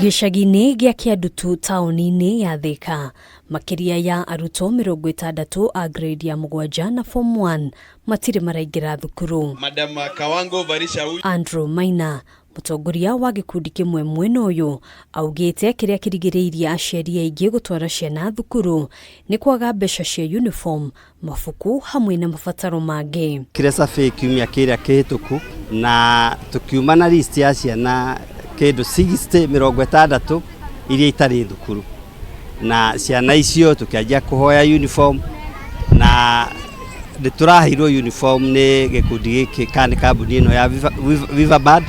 Gĩcagi-inĩ gĩa Kĩandutu taũni-inĩ ya Thika, makiria ya arutwo 60 a grade ya 7 na form 1 matirĩ maraingĩra thukuru. Madam Kawango Varisha Andrew Maina, mũtongoria wa gĩkundi kĩmwe mwena ũyũ, augĩte kĩrĩa kĩrigĩrĩirie aciari aingĩ gũtwara ciana thukuru nĩ kwaga mbeca cia uniform, mabuku hamwe na mabataro mangĩ. Kĩrĩa cabe kiumia kĩrĩa kĩhĩtũku na tukiuma na list ya ciana kĩndũ 60 iria itarĩ thukuru, na ciana icio tukianjia kuhoya uniform na nĩtũraheirwo uniform nĩ gĩkundi gĩkĩ kana kambuni ĩno ya Vivabad,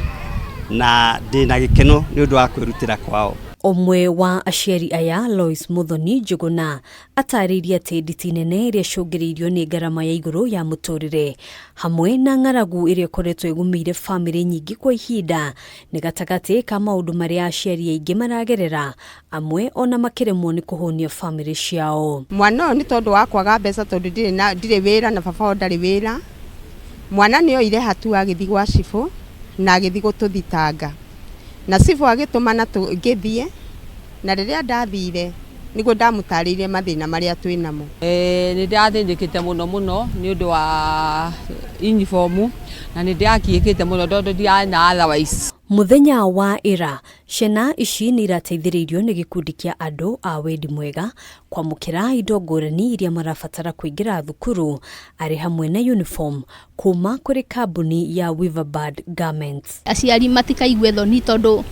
na ndĩna gĩkeno nĩ ũndũ wa kwĩrutĩra kwao. Omwe wa aciari aya, Lois Muthoni Njuguna, atarĩirie atĩ nditi nene ĩrĩa icũngĩrĩirio nĩ ngarama ya igũrũ ya mũtũrĩre hamwe na ng'aragu ĩrĩa ĩkoretwo ĩgũmĩire famĩlĩ nyingĩ kwa ihinda nĩ gatagatĩ ka maũndũ marĩa aciari aingĩ maragerera, amwe ona makĩremwo nĩ kũhũnia famĩlĩ ciao. Mwana nĩ tondũ wa kwaga mbeca tondũ ndirĩ wĩra na baba ndarĩ wĩra. Mwana nĩ oire hatua agĩthiĩ gwa cibũ na agĩthiĩ gũtũthitanga, na cibũ agĩtũmana ngĩthiĩ, na rĩrĩa ndathire nĩguo ndamũtarĩirie mathĩna marĩa twĩ namo. Nĩ ndathĩnĩkĩte mũno nĩ ũndũ wa uniform, na nĩ ndakiĩkĩte mũno tondũ ndiana otherwise. Muthenya wa ira, ciana ici nĩ irateithĩrĩirio nĩ gĩkundi kĩa andũ a wendi mwega kwamũkĩra indo ngũrani iria marabatara kũingĩra thukuru, arĩ hamwe na uniform kuma kũrĩ kambuni ya Vivabad Garments. Aciari matikaigue thoni tondũ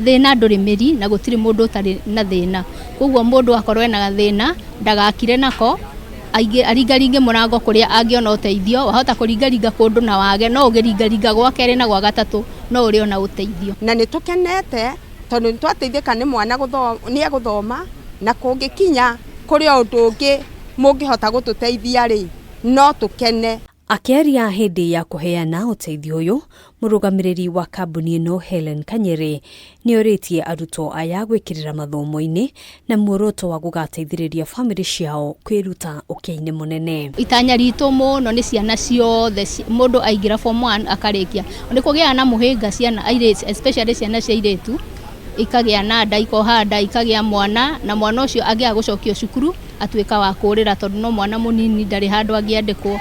thĩna ndũrĩ mĩri na gũtirĩ mũndũ ũtarĩ na thĩna. Koguo mũndũ akorwo ena gathĩna ndagakire nako, aringaringe mũrango kũrĩa angĩona ũteithio, wahota kũringaringa kũndũ na wage, no ũgĩringaringa gwa kerĩ na gwa gatatũ no ũrĩ ona ũteithio. Na nĩ tũkenete tondũ nĩ twateithĩka nĩ mwana nĩ egũthoma, na kũngĩkinya kũrĩ ũndũ ũngĩ mũngĩhota gũtũteithia rĩ, no tũkene. Akĩaria hĩndĩ ya kũheana ũteithio ũyũ, mũrũgamĩrĩri wa kambuni ĩno Helen Kanyere nĩ orĩtie arutwo aya gwĩkĩrĩra mathomo-inĩ na muoroto wa gũgateithĩrĩria famĩlĩ ciao kwĩruta ũkĩa-inĩ mũnene. Itanya ritũ mũno nĩ ciana ciothe, mũndũ aingĩra form 1 akarĩkia. Nĩ kũgĩa na mũhĩnga ciana especially ciana cia airĩtu, ikagĩa na nda, ikoha nda, ikagĩa mwana, na mwana ũcio angĩaga gũcokio cukuru atuĩka wa kũrĩra tondũ no mwana mũnini ndarĩ handũ angĩandĩkwo.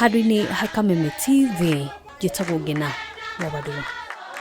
Handũ-inĩ ha Kameme TV, njĩtagwo Ngina Wabadũra.